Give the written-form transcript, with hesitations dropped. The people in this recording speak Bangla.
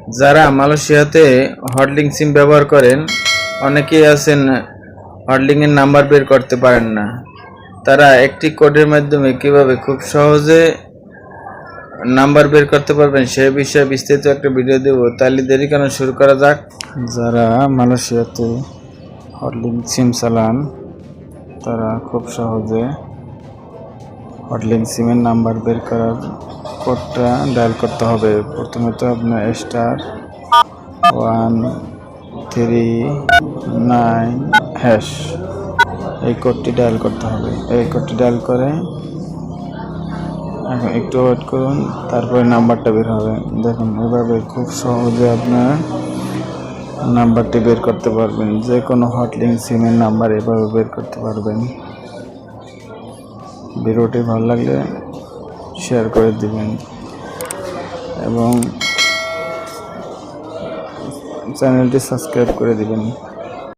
যারা মালয়েশিয়াতে হটলিংক সিম ব্যবহার করেন, অনেকেই আছেন হটলিংকের নাম্বার বের করতে পারেন না। তারা একটি কোডের মাধ্যমে কিভাবে খুব সহজে নাম্বার বের করতে পারবেন সে বিষয়ে বিস্তারিত একটা ভিডিও দেব। তাহলে দেরি কেন, শুরু করা যাক। যারা মালয়েশিয়াতে হটলিংক সিম চালান তারা খুব সহজে হটলিংক সিমের নাম্বার বের করার কোডটা ডায়াল করতে হবে। প্রথমে তো আপনার *139# এই কোডটি ডায়াল করতে হবে। এই কোডটি ডায়াল করে এখন একটু ওয়েট করুন, তারপরে নাম্বারটা বের হবে। দেখুন, এভাবে খুব সহজে আপনার নাম্বারটি বের করতে পারবেন। যে কোনো হটলিংক সিমের নাম্বার এভাবে বের করতে পারবেন। ভিডিওটি ভালো লাগলে শেয়ার করে দিবেন এবং চ্যানেলটি সাবস্ক্রাইব করে দিবেন।